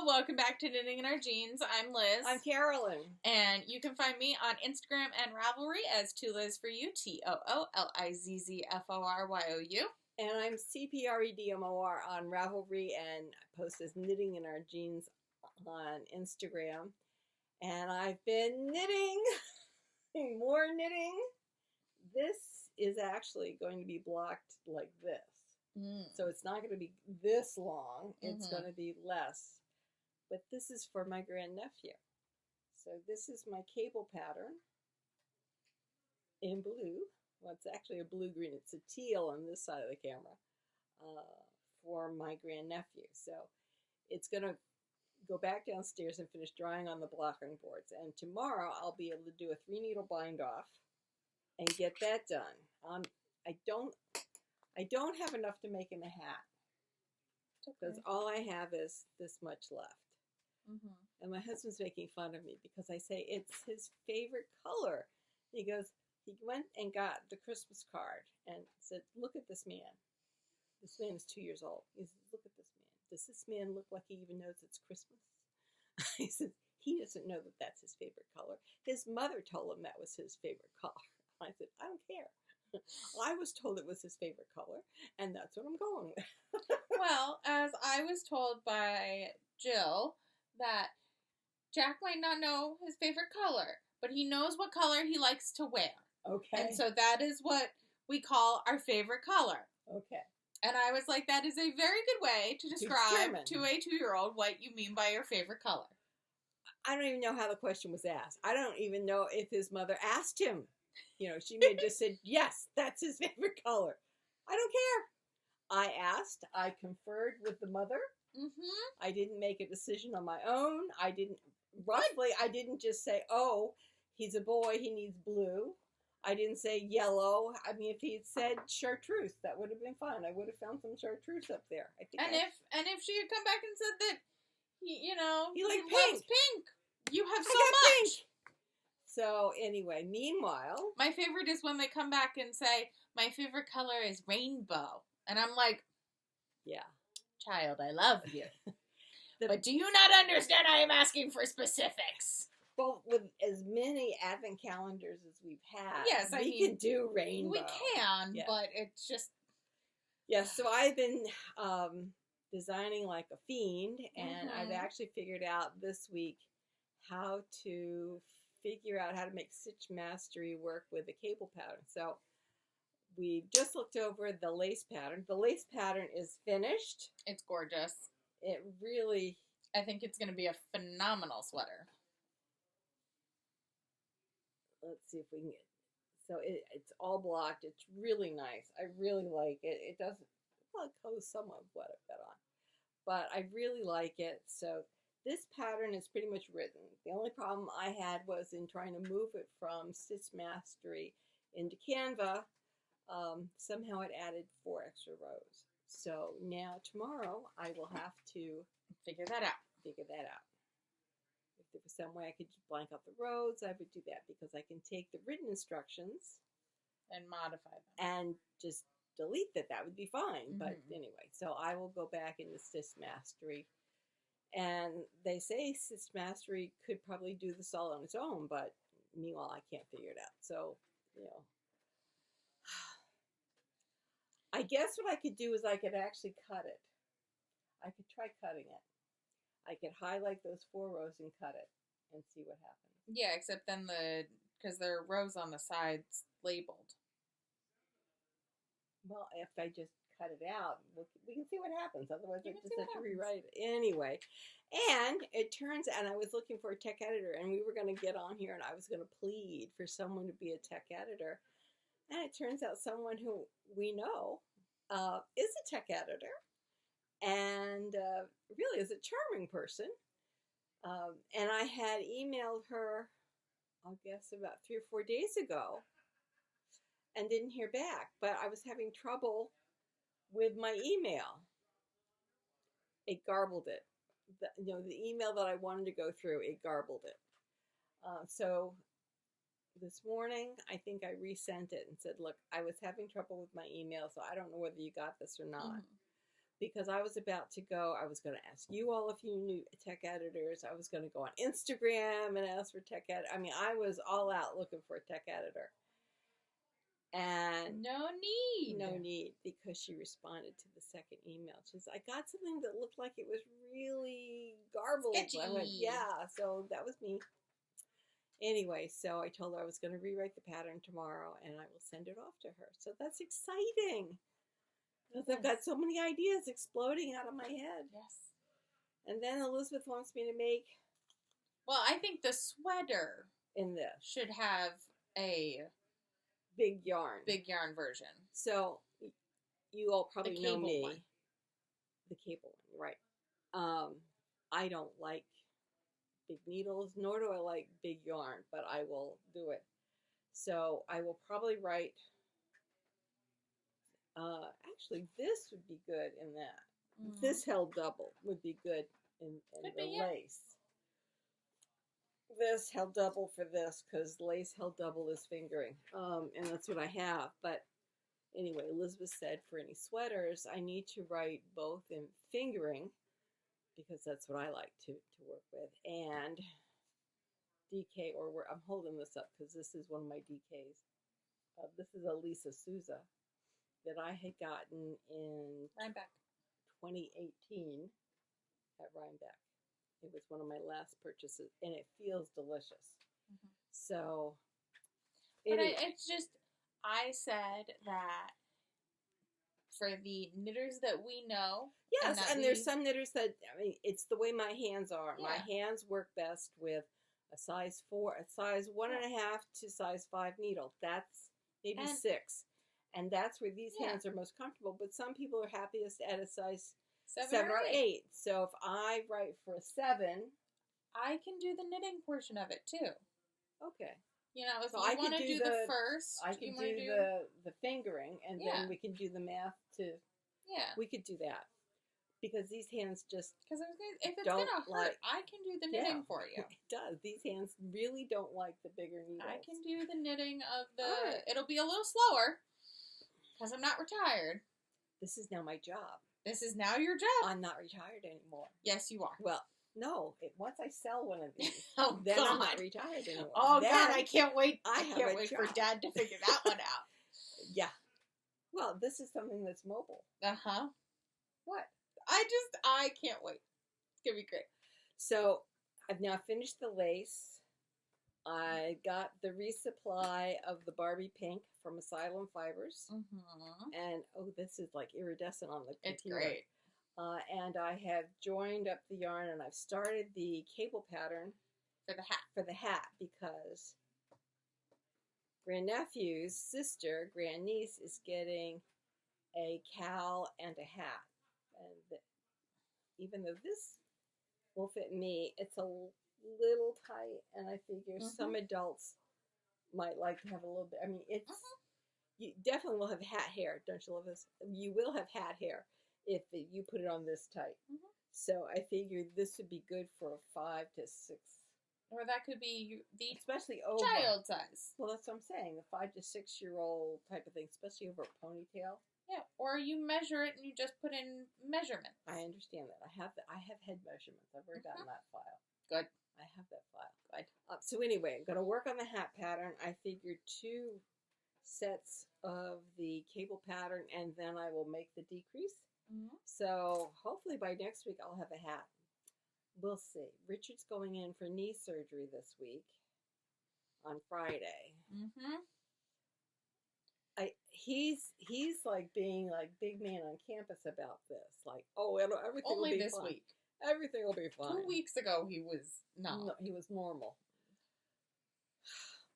welcome back to Knitting in Our Jeans. I'm Liz. I'm Carolyn. And you can find me on Instagram and Ravelry as 2Liz4You, TOOLIZZFORYOU. And I'm CPREDMOR on Ravelry, and I post as Knitting in Our Jeans on Instagram. And I've been knitting, more knitting. This is actually going to be blocked like this. So it's not going to be this long. It's going to be less. But this is for my grandnephew. So this is my cable pattern in blue. Well, it's actually a blue-green. It's a teal on this side of the camera for my grandnephew. So it's going to go back downstairs and finish drying on the blocking boards. And tomorrow I'll be able to do a 3-needle bind off and get that done. I don't have enough to make him a hat because all I have is this much left. And my husband's making fun of me because I say it's his favorite color. He goes, he went and got the Christmas card and said, look at this man. This man is 2 years old. He said, look at this man. Does this man look like he even knows it's Christmas? I said, he doesn't know that that's his favorite color. His mother told him that was his favorite color. I said, I don't care. I was told it was his favorite color, and that's what I'm going with. Well, as I was told by Jill, that Jack might not know his favorite color, but he knows what color he likes to wear. Okay. And so that is what we call our favorite color. Okay. And I was like, that is a very good way to describe to a 2-year-old what you mean by your favorite color. I don't even know how the question was asked. I don't even know if his mother asked him. You know, she may have just said, yes, that's his favorite color. I don't care. I asked. I conferred with the mother. I didn't make a decision on my own. I didn't just say, oh, he's a boy, he needs blue. I didn't say yellow. I mean, if he had said chartreuse, that would have been fine. I would have found some chartreuse up there. I think. If she had come back and said that he likes pink, you have so much. Pink. So anyway, meanwhile, my favorite is when they come back and say, my favorite color is rainbow. And I'm like, yeah, child, I love you. But do you not understand I am asking for specifics? Well, with as many advent calendars as we've had, yes, we can do rainbow. We can, but it's just... Yes, so I've been designing like a fiend, and I've actually figured out this week how to figure out how to make Stitchmastery work with the cable pattern. So we just looked over the lace pattern. The lace pattern is finished. It's gorgeous. It really... I think it's going to be a phenomenal sweater. Let's see if we can get... So it's all blocked. It's really nice. I really like it. It doesn't... Well, it covers some of what I've got on. But I really like it. So this pattern is pretty much written. The only problem I had was in trying to move it from Stitchmastery into Canva. Somehow it added 4 extra rows. So now tomorrow I will have to figure that out. If there was some way I could just blank out the rows, I would do that because I can take the written instructions and modify them and just delete that. That would be fine. But anyway, so I will go back into Stitchmastery. And they say Stitchmastery could probably do this all on its own, but meanwhile, I can't figure it out. So, I guess what I could do is I could actually cut it. I could try cutting it. I could highlight those 4 rows and cut it and see what happens. Yeah, except then because there are rows on the sides labeled. Well, if I just cut it out, we can see what happens. Otherwise, I just have to rewrite it. Anyway, and it turns out, I was looking for a tech editor, and we were going to get on here, and I was going to plead for someone to be a tech editor. And it turns out someone who we know is a tech editor, and really is a charming person. And I had emailed her, I guess, about 3 or 4 days ago, and didn't hear back. But I was having trouble with my email. It garbled it. The email that I wanted to go through, it garbled it. So this morning, I think I resent it and said, look, I was having trouble with my email, so I don't know whether you got this or not. because I was about to go. I was going to ask you all if you knew tech editors. I was going to go on Instagram and ask for tech edit. I mean, I was all out looking for a tech editor. And no need, because she responded to the second email. She says, I got something that looked like it was really garbled. Sketchy. I went, yeah, so that was me. Anyway, so I told her I was going to rewrite the pattern tomorrow, and I will send it off to her. So that's exciting. Because I've got so many ideas exploding out of my head. Yes. And then Elizabeth wants me to make... Well, I think the sweater in this should have a... big yarn version. So you all probably know me. One. The cable one, right? I don't like big needles, nor do I like big yarn, but I will do it. So I will probably write. Actually, this would be good in that. Mm-hmm. This held double would be good in the lace. This held double for this because lace held double is fingering, and that's what I have. But anyway, Elizabeth said for any sweaters, I need to write both in fingering because that's what I like to work with, and DK I'm holding this up because this is one of my DKs. This is a Lisa Souza that I had gotten in Rhinebeck 2018 at Rhinebeck. It was one of my last purchases, and it feels delicious. Mm-hmm. So, it's just, I said that for the knitters that we know. Yes, and there's some knitters that, I mean, it's the way my hands are. Yeah. My hands work best with a size 1.5 to size 5 needle. That's maybe 6. And that's where these hands are most comfortable. But some people are happiest at a size 7 or 8. So if I write for a 7, I can do the knitting portion of it too. Okay. You know, if you want to do the first, I can do the fingering, and then we can do the math too. Yeah. We could do that. Because these hands just if it's going to hurt, I can do the knitting for you. It does. These hands really don't like the bigger needles. I can do the knitting of the... Right. It'll be a little slower because I'm not retired. This is now my job. This is now your job. I'm not retired anymore. Yes, you are. Well, no. Once I sell one of these, then I'm not retired anymore. Oh, then, God, I can't wait. I can't wait for Dad to figure that one out. Yeah. Well, this is something that's mobile. Uh-huh. What? I can't wait. It's going to be great. So, I've now finished the lace. I got the resupply of the Barbie pink from Asylum Fibers. Mm-hmm. And, this is like iridescent on the computer. It's great. And I have joined up the yarn, and I've started the cable pattern. For the hat, because grandnephew's sister, grandniece, is getting a cowl and a hat. And even though this will fit me, it's a little tight, and I figure some adults might like to have a little bit. I mean, it's you definitely will have hat hair, don't you love this? You will have hat hair if you put it on this tight. Mm-hmm. So I figured this would be good for a 5 to 6. Or that could be the especially over child size. Well, that's what I'm saying. The 5 to 6 year old type of thing, especially over a ponytail. Yeah, or you measure it and you just put in measurements. I understand that. I have head measurements. I've already gotten that file. Good. I have that file. Good. So anyway, I'm going to work on the hat pattern. I figured 2 sets of the cable pattern, and then I will make the decrease. Mm-hmm. So hopefully by next week I'll have a hat. We'll see. Richard's going in for knee surgery this week on Friday. Mm-hmm. He's like being like big man on campus about this. Like, everything only will be this fine. Week. Everything will be fine. 2 weeks ago, he was not. No, he was normal.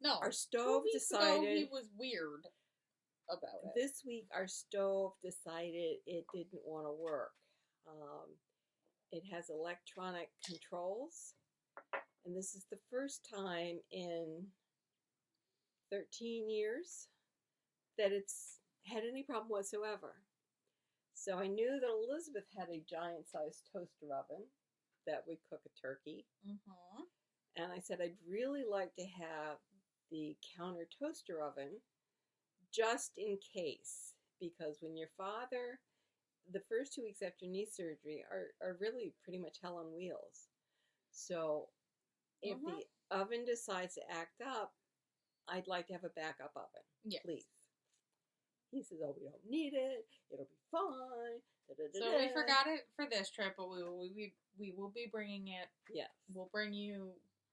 No, our stove 2 weeks decided ago he was weird about it. This week, our stove decided it didn't want to work. It has electronic controls, and this is the first time in 13 years that it's had any problem whatsoever. So I knew that Elizabeth had a giant-sized toaster oven that would cook a turkey. Mm-hmm. And I said, I'd really like to have the counter toaster oven just in case. Because when your father, the first 2 weeks after knee surgery are really pretty much hell on wheels. So if the oven decides to act up, I'd like to have a backup oven. Yes. Please. He says, oh, we don't need it. It'll be fine. So we forgot it for this trip, but we will be bringing it. Yes. We'll bring you,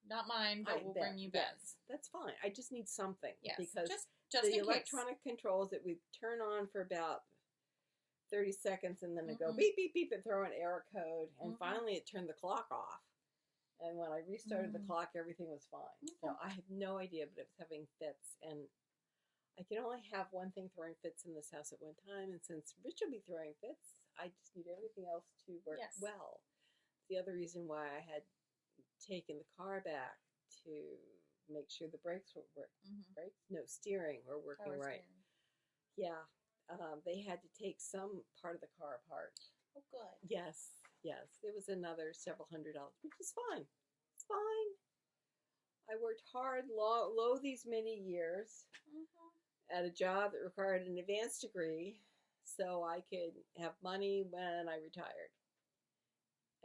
not mine, but we'll bring you Ben's. That's fine. I just need something. Yes. Because just the electronic controls that we turn on for about 30 seconds and then it go beep, beep, beep and throw an error code. And finally it turned the clock off. And when I restarted the clock, everything was fine. So I have no idea, but it was having fits. And I can only have one thing throwing fits in this house at one time. And since Rich will be throwing fits, I just need everything else to work well. The other reason why I had taken the car back to make sure the brakes would work. Brakes? No, steering were working right. Steering. Yeah. They had to take some part of the car apart. Oh, good. Yes. Yes. It was another several $100s, which is fine. It's fine. I worked hard, low these many years at a job that required an advanced degree so I could have money when I retired.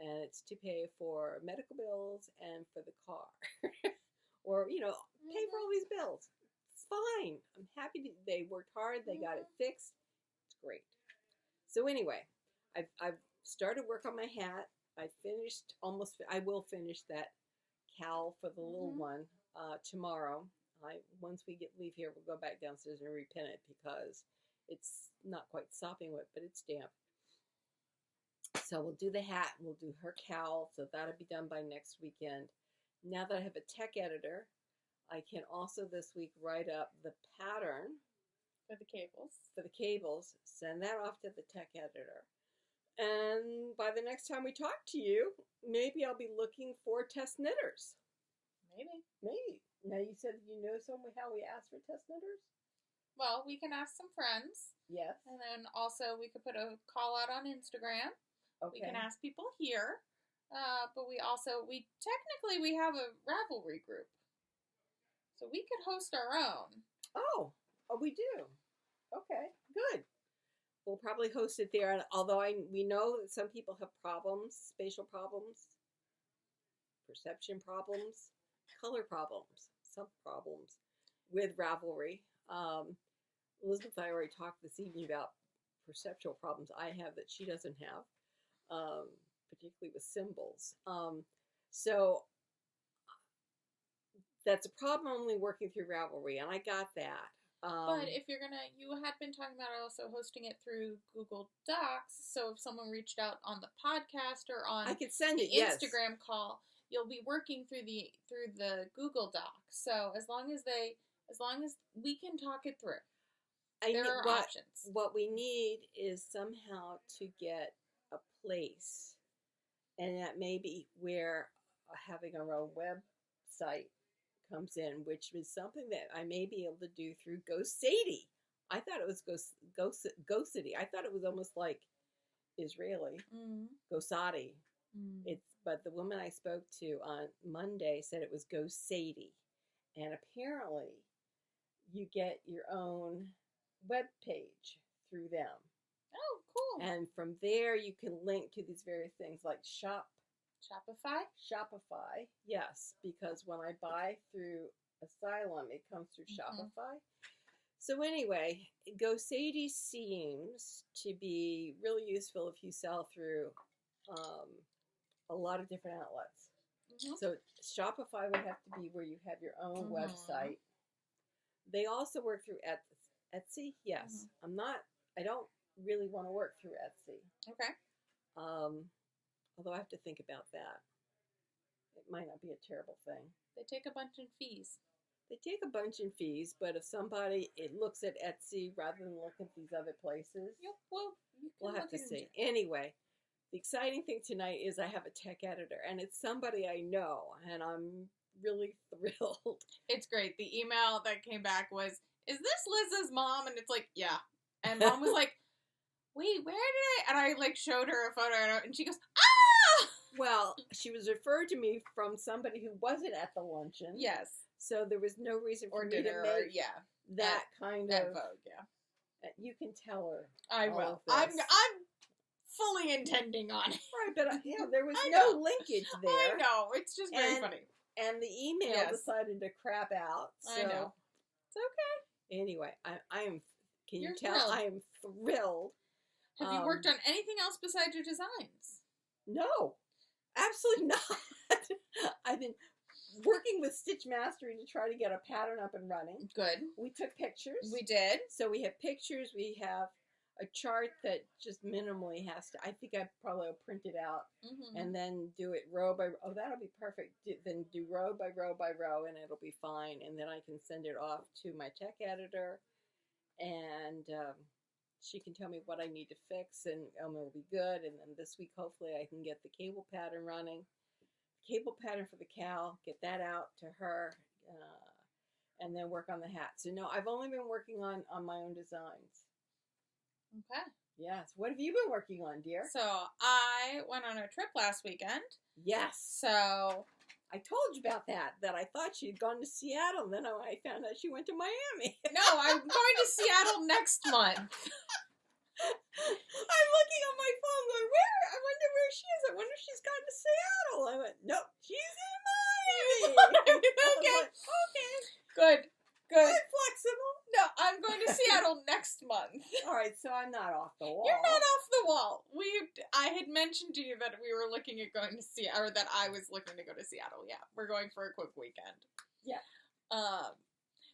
And it's to pay for medical bills and for the car. Or, pay for all these bills. It's fine. I'm happy they worked hard. They got it fixed. It's great. So anyway, I've started work on my hat. I will finish that cowl for the little one tomorrow. Once we leave here, we'll go back downstairs and repin it because it's not quite sopping wet, but it's damp. So we'll do the hat. We'll do her cowl. So that'll be done by next weekend. Now that I have a tech editor, I can also this week write up the pattern for the cables. Send that off to the tech editor. And by the next time we talk to you, maybe I'll be looking for test knitters. Maybe. Now you said how we ask for test knitters? Well, we can ask some friends. Yes. And then also we could put a call out on Instagram. Okay. We can ask people here. But we have a Ravelry group. So we could host our own. Oh, we do. Okay, good. We'll probably host it there. Although we know that some people have problems, spatial problems, perception problems, color problems, some problems with Ravelry. Elizabeth and I already talked this evening about perceptual problems I have that she doesn't have, particularly with symbols. So that's a problem only working through Ravelry, and I got that. But if you had been talking about also hosting it through Google Docs, so if someone reached out on the podcast or on I could send the it, Instagram call, you'll be working through the Google Docs. So as long as we can talk it through, there are options. What we need is somehow to get a place, and that may be where having our own website comes in, which is something that I may be able to do through Gosadi. I thought it was Gosadi. I thought it was almost like Israeli. Gosadi. But the woman I spoke to on Monday said it was Gosadi. And apparently you get your own web page through them. Oh, cool. And from there you can link to these various things like Shopify, yes, because when I buy through Asylum, it comes through Shopify. So anyway, Gosadi seems to be really useful if you sell through a lot of different outlets. So Shopify would have to be where you have your own website. They also work through Etsy. Yes, I don't really want to work through Etsy. Okay. Although I have to think about that. It might not be a terrible thing. They take a bunch in fees. But if somebody looks at Etsy rather than look at these other places, we'll have to see. Anyway, the exciting thing tonight is I have a tech editor, and it's somebody I know, and I'm really thrilled. It's great. The email that came back was, "Is this Lizz's mom?" And it's like, yeah. And Mom was like, "Wait, where did I?" And I showed her a photo, and she goes, "Ah!" Well, she was referred to me from somebody who wasn't at the luncheon. Yes. So there was no reason for me to make that kind of vogue. Yeah. You can tell her. I will. fully intending on it. Right, but there was I no know. linkage there. I know. It's just very funny. And the email decided to crap out. So. I know. It's okay. Anyway, I am. Can you You're tell? thrilled. I am thrilled. Have you worked on anything else besides your designs? No, absolutely not. I've been working with Stitchmastery to try to get a pattern up and running. Good. We took pictures. We did. So we have pictures. We have a chart that just minimally has to. I think I probably will print it out and then do it row by row. Oh, that'll be perfect. Then do row by row by row, and it'll be fine. And then I can send it off to my tech editor, and she can tell me what I need to fix, and it'll be good. And then this week, hopefully, I can get the cable pattern running. Cable pattern for the cow, get that out to her, and then work on the hat. So no, I've only been working on my own designs. Okay. Yes. What have you been working on, dear? So I went on a trip last weekend. Yes. So I told you about that I thought she had gone to Seattle, and then I found out she went to Miami. No, I'm going to Seattle next month. I'm looking on my phone going, where? I wonder where she is. I wonder if she's gone to Seattle. I went, nope, she's in Miami. Okay. Like, okay. Good. I'm flexible. No, I'm going to Seattle next month. All right, so I'm not off the wall. You're not off the wall. I had mentioned to you that we were looking at going to Seattle, or that I was looking to go to Seattle. Yeah, we're going for a quick weekend. Yeah.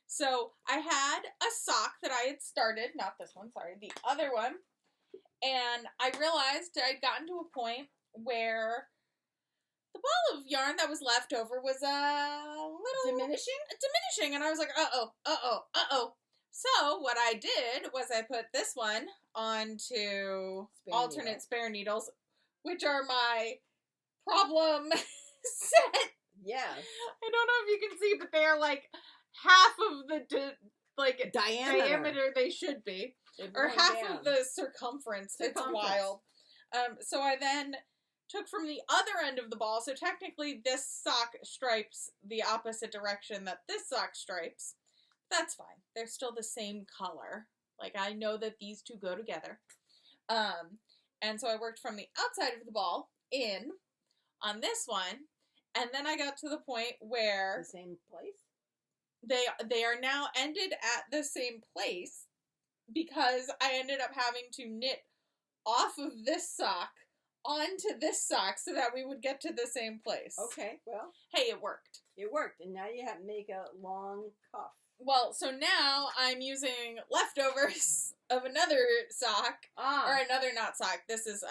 So I had a sock that I had started, not this one, sorry, the other one, and I realized I'd gotten to a point where the ball of yarn that was left over was a little diminishing, and I was like, uh-oh. So what I did was I put this one onto alternate spare needles, which are my problem set. Yes. I don't know if you can see, but they are like half of the diameter they should be, or half of the circumference. It's wild. So I then took from the other end of the ball, so technically this sock stripes the opposite direction that this sock stripes. That's fine. They're still the same color. Like, I know that these two go together. And so I worked from the outside of the ball in on this one, and then I got to the point where the same place? They are now ended at the same place because I ended up having to knit off of this sock onto this sock so that we would get to the same place. Okay, well. Hey, it worked. It worked, and now you have to make a long cuff. Well, so now I'm using leftovers of another sock, or another not sock. This is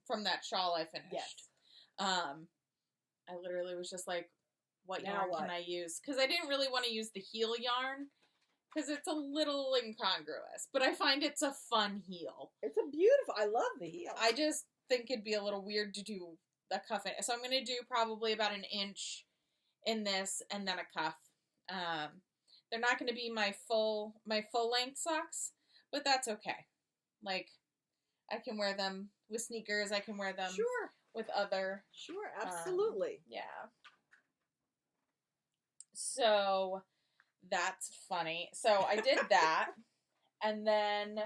from that shawl I finished. Yes. I literally was just like, what yarn can I use? Because I didn't really want to use the heel yarn, because it's a little incongruous. But I find it's a fun heel. It's a beautiful, I love the heel. I just think it'd be a little weird to do a cuff in. So I'm going to do probably about an inch in this, and then a cuff. They're not going to be my full length socks, but that's okay. Like, I can wear them with sneakers. I can wear them with other. Sure, absolutely. Yeah. So that's funny. So I did that, and then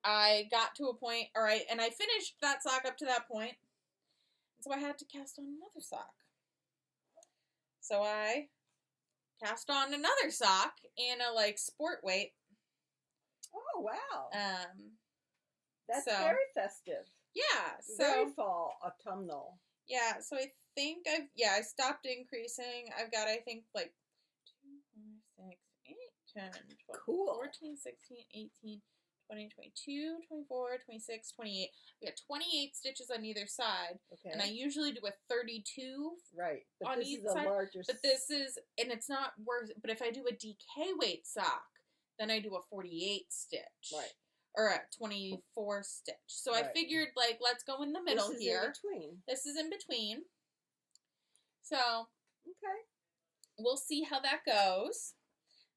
I got to a point, and I finished that sock up to that point, so I had to cast on another sock. So I cast on another sock in a sport weight. Oh wow! That's very festive. Yeah, so very fall, autumnal. Yeah, so I think I stopped increasing. I've got 2, 4, 6, 8, 10, 12, cool. 14, 16, 18, 20, 22, 24, 26, 28. We got 28 stitches on either side. Okay. And I usually do a 32 but on this each is side. Larger but this is, and it's not worth, but if I do a DK weight sock, then I do a 48 stitch. Right. Or a 24 stitch. So I figured, let's go in the middle here. This is in between. So, okay. We'll see how that goes.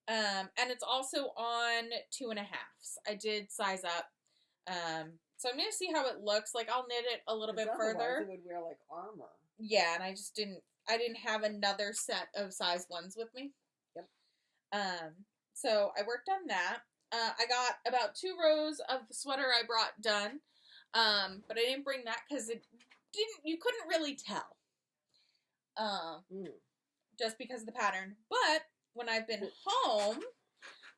And it's also on 2.5s. I did size up. So I'm going to see how it looks. I'll knit it a little bit further. It would wear armor. Yeah, and I didn't have another set of size 1s with me. Yep. So I worked on that. I got about 2 rows of the sweater I brought done. But I didn't bring that because you couldn't really tell. Just because of the pattern. But when I've been home,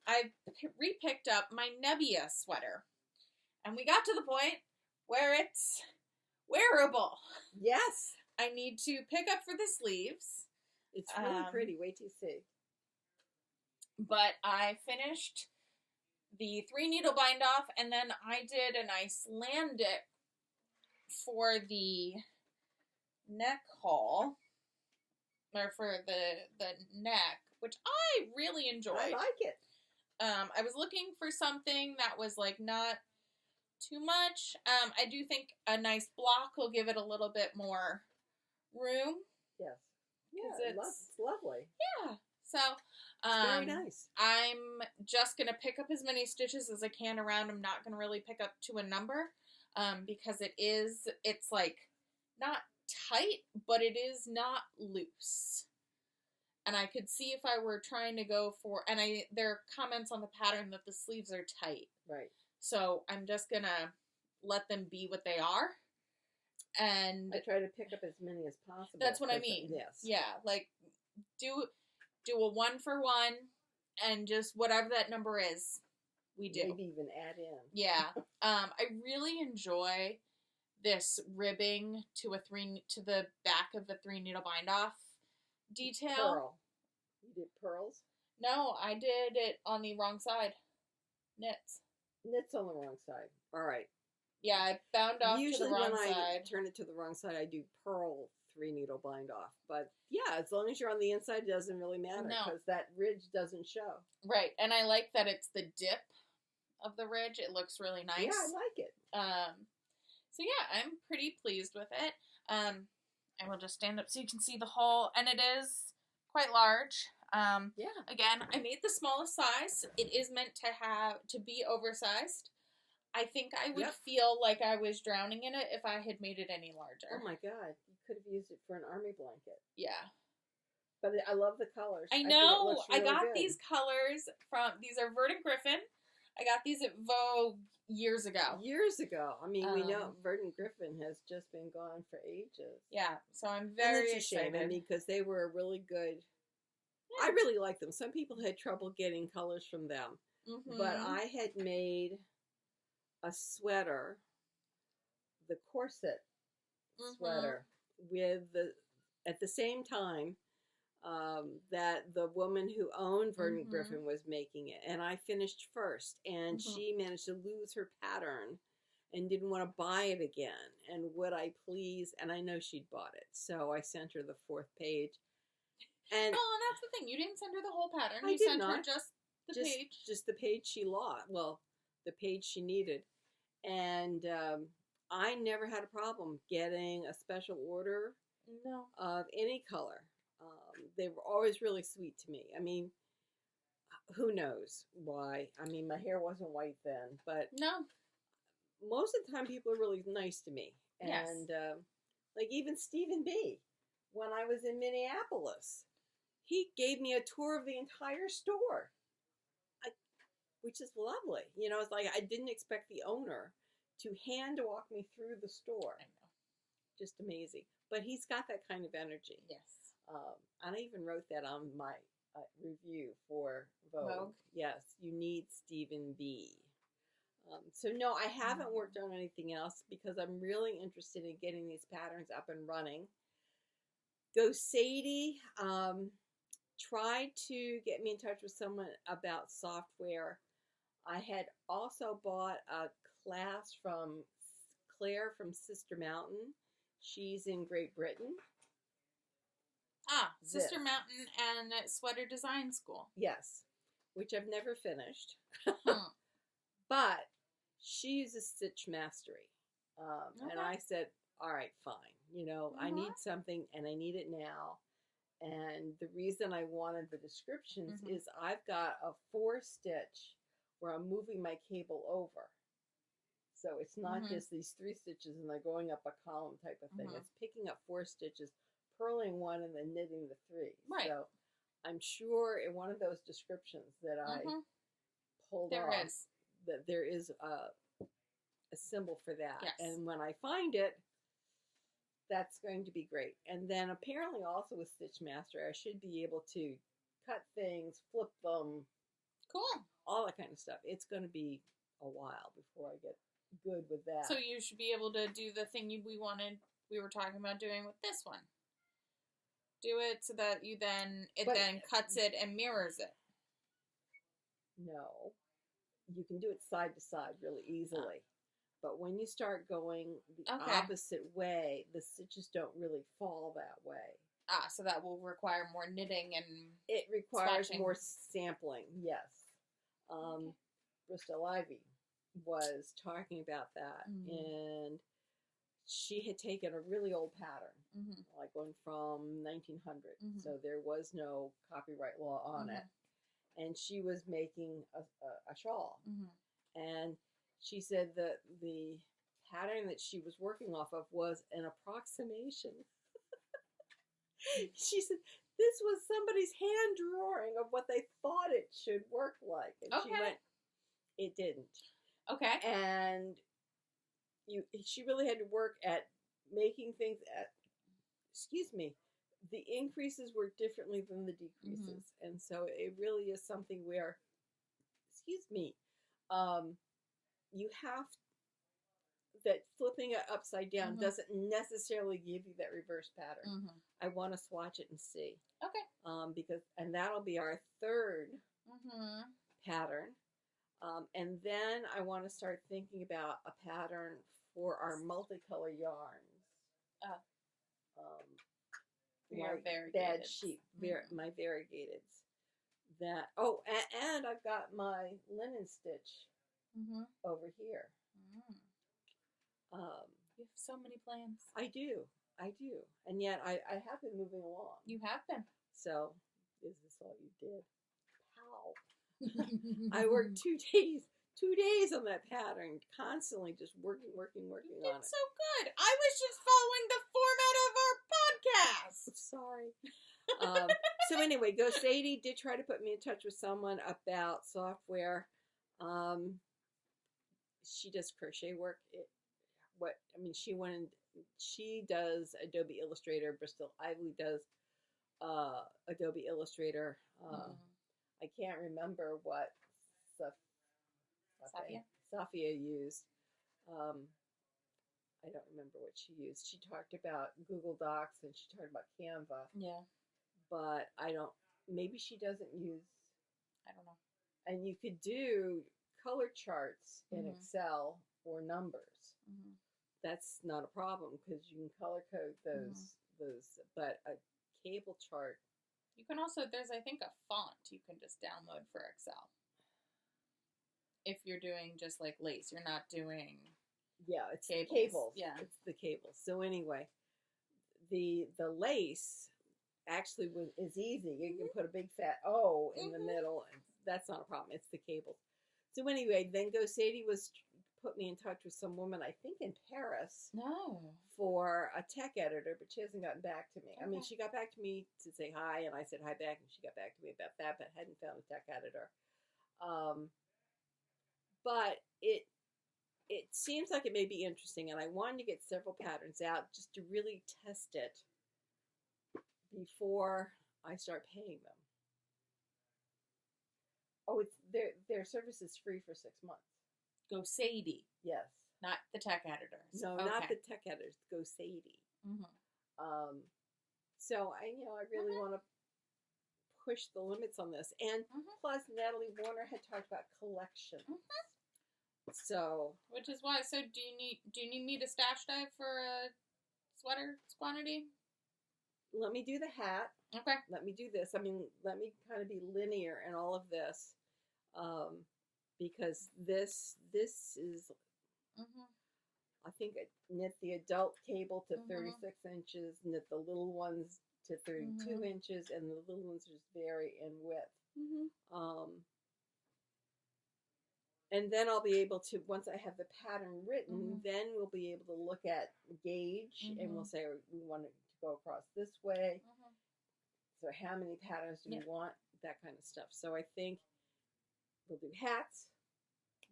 I've re-picked up my Nebbia sweater. And we got to the point where it's wearable. Yes. I need to pick up for the sleeves. It's really pretty. Wait till you see. But I finished the 3-needle bind off, and then I did a nice lambic for the neck haul, or for the neck, which I really enjoyed. I like it. I was looking for something that was like not too much. I do think a nice block will give it a little bit more room. Yes. Yeah, it's lovely. Yeah. So, very nice. I'm just going to pick up as many stitches as I can around. I'm not going to really pick up to a number, because it's like not tight, but it is not loose. And I could see if I were trying to go for, and there are comments on the pattern that the sleeves are tight. Right. So I'm just going to let them be what they are. And I try to pick up as many as possible. That's what I mean. Yes. Yeah. Like, do a 1-for-1 and just whatever that number is, we do. Maybe even add in. Yeah. I really enjoy this ribbing to the back of the 3-needle bind off detail. Pearl. You did pearls? No, I did it on the wrong side. Knits. Knits on the wrong side. All right. Yeah, I bound off Usually to the wrong side. Usually when I turn it to the wrong side, I do pearl 3-needle bind off. But yeah, as long as you're on the inside, it doesn't really matter because that ridge doesn't show. Right, and I like that it's the dip of the ridge. It looks really nice. Yeah, I like it. So yeah, I'm pretty pleased with it. I will just stand up so you can see the hole, and it is quite large. Yeah. Again, I made the smallest size. It is meant to be oversized. I think I would feel like I was drowning in it if I had made it any larger. Oh my god, you could have used it for an army blanket. Yeah. But I love the colors. I know. I got these colors these are Verdant Griffin. I got these at Vogue years ago. I mean, we know Verdant Griffin has just been gone for ages. Yeah, so I'm very excited. I mean, because they were a really good. Yeah. I really like them. Some people had trouble getting colors from them, but I had made a sweater, the corset sweater, with at the same time that the woman who owned Verdant Griffin was making it, and I finished first, and she managed to lose her pattern and didn't want to buy it again, and would I please, and I know she'd bought it, so I sent her the 4th page. And that's the thing, you didn't send her the whole pattern. You sent her just the page. Just the page she lost. Well, the page she needed. And I never had a problem getting a special order of any color. They were always really sweet to me. I mean, who knows why? I mean, my hair wasn't white then, but most of the time people are really nice to me. And like even Stephen B., when I was in Minneapolis, he gave me a tour of the entire store. Which is lovely. You know, it's like I didn't expect the owner to hand walk me through the store. I know. Just amazing. But he's got that kind of energy. Yes. And I even wrote that on my review for Vogue. Yes, you need Stephen B. So no, I haven't worked on anything else because I'm really interested in getting these patterns up and running. Gosadi tried to get me in touch with someone about software. I had also bought a class from Claire from Sister Mountain. She's in Great Britain. Sister Mountain and Sweater Design School. Yes, which I've never finished. But she uses Stitchmastery. And I said, all right, fine. You know, I need something and I need it now. And the reason I wanted the descriptions is I've got a 4-stitch where I'm moving my cable over. So it's not just these 3 stitches and they're going up a column type of thing. It's picking up 4 stitches, purling 1, and then knitting the 3. Right. So I'm sure in one of those descriptions that I pulled off that there is a symbol for that. Yes. And when I find it, that's going to be great. And then apparently also with Stitchmastery, I should be able to cut things, flip them. Cool. All that kind of stuff. It's going to be a while before I get good with that. So you should be able to do the thing we were talking about doing with this one. Do it so that it then cuts it and mirrors it. No. You can do it side to side really easily. But when you start going the opposite way, the stitches don't really fall that way. So that will require more knitting and it requires swatching. More sampling, yes. Bristol Ivy was talking about that, and she had taken a really old pattern, like going from 1900, so there was no copyright law on it, and she was making a shawl, and she said that the pattern that she was working off of was an approximation. She said this was somebody's hand drawing of what they thought it should work like. And she went, it didn't. Okay. And she really had to work at making things the increases were differently than the decreases. And so it really is something where, you have that flipping it upside down doesn't necessarily give you that reverse pattern. I want to swatch it and see. Okay. And that'll be our third pattern. And then I want to start thinking about a pattern for our multicolor yarns. My bad sheep, my variegateds. And I've got my linen stitch over here. You have so many plans. I do. And yet I have been moving along. You have been. So, is this all you did? Pow. I worked 2 days on that pattern, constantly just working on it. You did so good. I was just following the format of our podcast. Sorry. So anyway, Gosadi did try to put me in touch with someone about software. She does crochet work. She does Adobe Illustrator. Bristol Ivy does Adobe Illustrator. I can't remember what Safia used. I don't remember what she used. She talked about Google Docs and she talked about Canva. Yeah. But maybe she doesn't use. I don't know. And you could do color charts in Excel or numbers. That's not a problem because you can color code those. But a cable chart. You can also, there's I think a font you can just download for Excel. If you're doing just like lace, you're not doing. Yeah, it's cables. Yeah, it's the cables. So anyway, the lace actually is easy. You can put a big fat O in the middle, and that's not a problem. It's the cables. So anyway, then Gosadi put me in touch with some woman, I think in Paris. No. For a tech editor, but she hasn't gotten back to me. Okay. I mean, she got back to me to say hi, and I said hi back, and she got back to me about that, but hadn't found a tech editor. But it seems like it may be interesting, and I wanted to get several patterns out just to really test it before I start paying them. Oh, their service is free for 6 months. Gosadi. Yes. Not the tech editors. No, not the tech editors. Gosadi. So I really want to push the limits on this, and plus Natalie Warner had talked about collections. So, which is why. So, do you need me to stash dive for a sweater quantity? Let me do the hat. Okay. Let me do this. I mean, let me kind of be linear in all of this, because this is. I think I knit the adult cable to 36 inches, knit the little ones to 32 inches, and the little ones just vary in width. And then I'll be able to, once I have the pattern written, then we'll be able to look at gauge, and we'll say we want it to go across this way. So how many patterns do we want? That kind of stuff. So I think we'll do hats,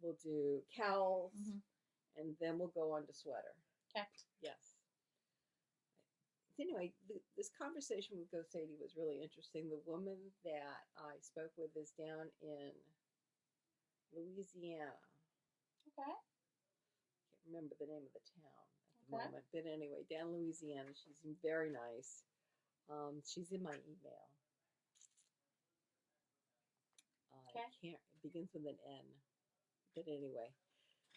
we'll do cowls, and then we'll go on to sweater. Okay. Yes. Anyway, this conversation with Gosadi was really interesting. The woman that I spoke with is down in Louisiana. Okay. Can't remember the name of the town at the moment, but anyway, down in Louisiana. She's very nice. She's in my email. It begins with an N, but anyway.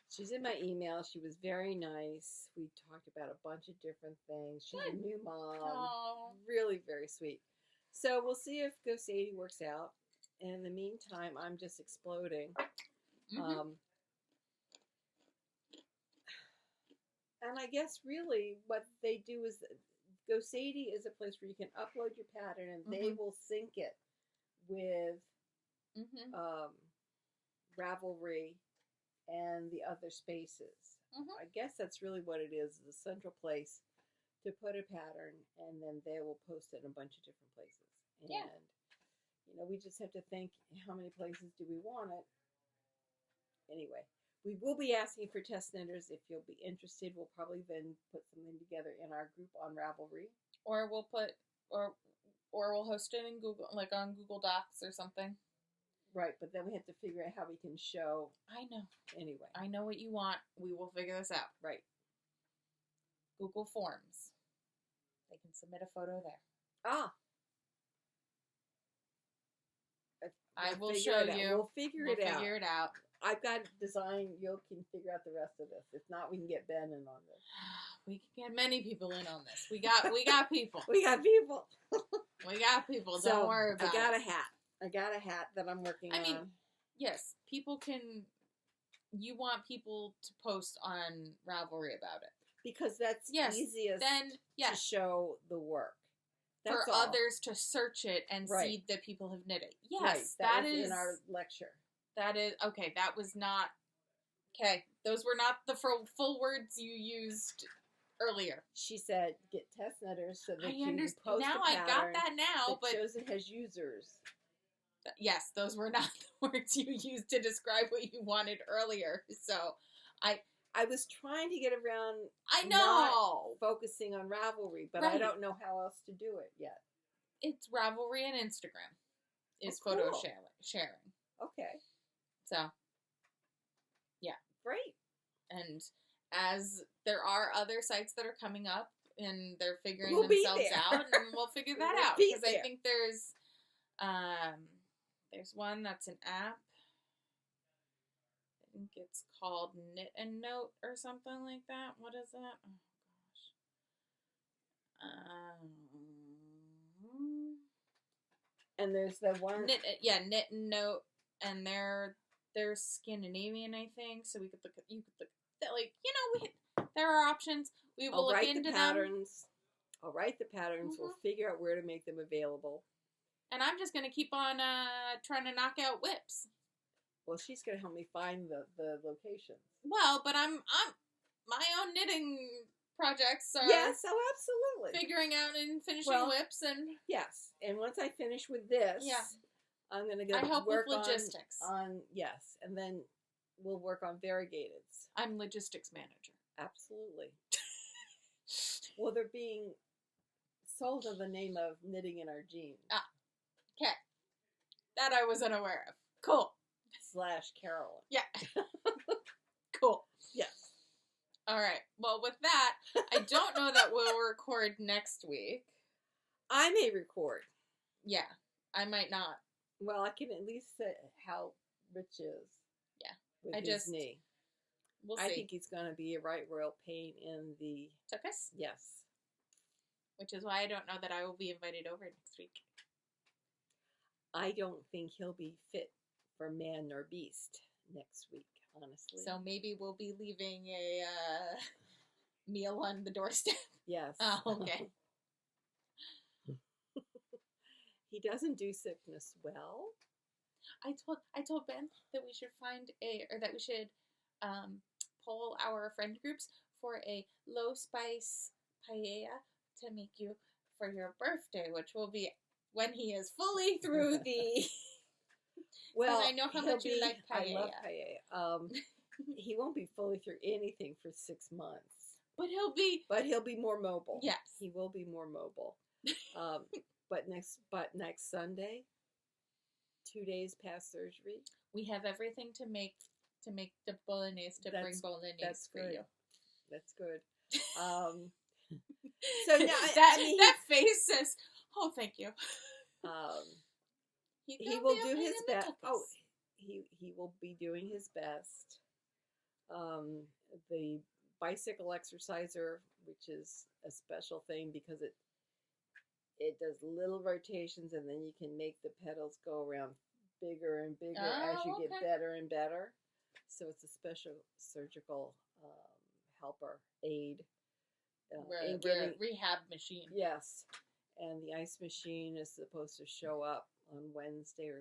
She's in my email. She was very nice. We talked about a bunch of different things. She's a new mom. Aww. Really very sweet. So we'll see if Gosadi works out. And in the meantime, I'm just exploding. And I guess really what they do is Gosadi is a place where you can upload your pattern and they will sync it with Ravelry and the other spaces. I guess that's really what it is, the central place to put a pattern, and then they will post it in a bunch of different places. And, you know, we just have to think, how many places do we want it? Anyway, we will be asking for test knitters. If you'll be interested, we'll probably then put something together in our group on Ravelry. Or we'll put, or we'll host it in Google, like on Google Docs or something. Right, but then we have to figure out how we can show. I know. Anyway. I know what you want. We will figure this out. Right. Google Forms. They can submit a photo there. Ah. I will show you. We'll figure it out. Figure it out. I've got design. You can figure out the rest of this. If not, we can get Ben in on this. We can get many people in on this. We got people. We got people. We got people. Don't worry about it. I got a hat that I'm working on. I mean, yes, people can. You want people to post on Ravelry about it because that's easiest. Then to show the work. That's for all. Others to search it and see that people have knit it. Yes, that is in our lecture. That is okay. That was not okay. Those were not the full words you used earlier. She said, "Get test knitters so that you understand. Post now a pattern I got that now, but shows it has users." Yes, those were not the words you used to describe what you wanted earlier. So, I was trying to get around. I know not focusing on Ravelry, but I don't know how else to do it yet. It's Ravelry and Instagram is photo sharing. Okay. So, yeah, great. And as there are other sites that are coming up and they're figuring themselves out, and we'll figure that out because I think there's one that's an app. I think it's called Knit and Note or something like that. What is that? Oh gosh. And there's the one Knit and Note, and they're Scandinavian, I think. So we could look at there are options. We will look into them. I'll write the patterns. We'll figure out where to make them available. And I'm just going to keep on trying to knock out whips. Well, she's going to help me find the locations. Well, but I'm my own knitting projects are absolutely figuring out and finishing whips and and once I finish with this, I'm going to go work with logistics on and then we'll work on variegateds. I'm logistics manager. Absolutely. Well, they're being sold under the name of Knitting in Our Jeans. Ah, okay. That I was unaware of. Cool. /Carolyn. Yeah. Cool. Yes. All right. Well, with that, I don't know that we'll record next week. I may record. Yeah. I might not. Well, I can at least say how Rich is. Yeah. With his knee. We'll see. I think he's going to be a right royal pain in the... Tuchus? Yes. Which is why I don't know that I will be invited over next week. I don't think he'll be fit for man nor beast next week, honestly. So maybe we'll be leaving a meal on the doorstep. Yes. Oh, okay. He doesn't do sickness well. I told Ben that we should we should poll our friend groups for a low spice paella to make you for your birthday, which will be when he is fully through the. Well, I know how much you like paella. I love paella. he won't be fully through anything for 6 months. But he'll be more mobile. Yes. He will be more mobile. But next Sunday, 2 days past surgery, we have everything to make the bolognese bring bolognese for you. That's good. So now that face says, "Oh, thank you." He will do his best. Oh, he will be doing his best. The bicycle exerciser, which is a special thing because it does little rotations, and then you can make the pedals go around bigger and bigger as you get better and better. So it's a special surgical helper aid. Rehab machine. Yes, and the ice machine is supposed to show up on Wednesday,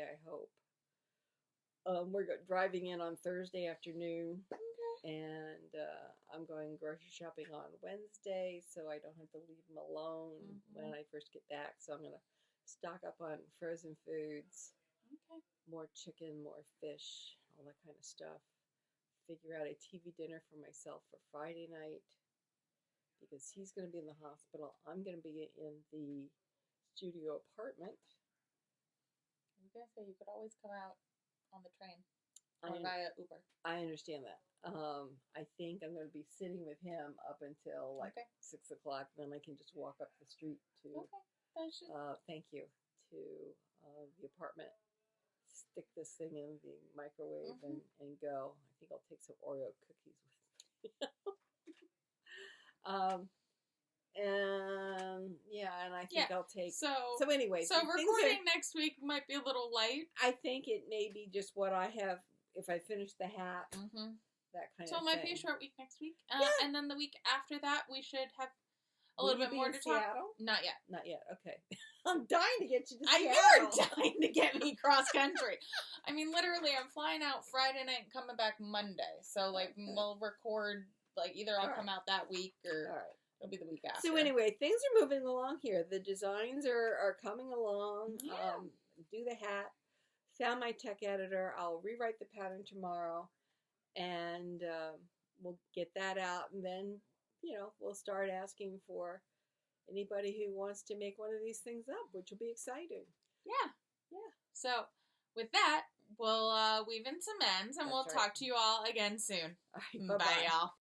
I hope. We're driving in on Thursday afternoon, and I'm going grocery shopping on Wednesday, so I don't have to leave him alone when I first get back. So I'm going to stock up on frozen foods, more chicken, more fish, all that kind of stuff. Figure out a TV dinner for myself for Friday night, because he's going to be in the hospital. I'm going to be in the studio apartment. I was going to say, you could always come out on the train or via Uber. I understand that. I think I'm going to be sitting with him up until 6 o'clock. Then I can just walk up the street to, thank you, to the apartment. Stick this thing in the microwave and go. I think I'll take some Oreo cookies with me. And I think I'll take. So anyway. So recording next week might be a little light. I think it may be just what I have. If I finish the hat, that kind of thing. So it might be a short week next week, and then the week after that we should have a little bit more to talk. Seattle? Not yet. Not yet. Okay. I'm dying to get you to Seattle. You're dying to get me cross country. I mean, literally, I'm flying out Friday night and coming back Monday. So we'll record either I'll come out that week or it'll be the week after. So anyway, things are moving along here. The designs are coming along. Yeah. Do the hat. Found my tech editor. I'll rewrite the pattern tomorrow, and we'll get that out, and then we'll start asking for anybody who wants to make one of these things up, which will be exciting. Yeah. So with that, we'll weave in some ends, and we'll talk to you all again soon. All right, bye-bye. Bye, y'all.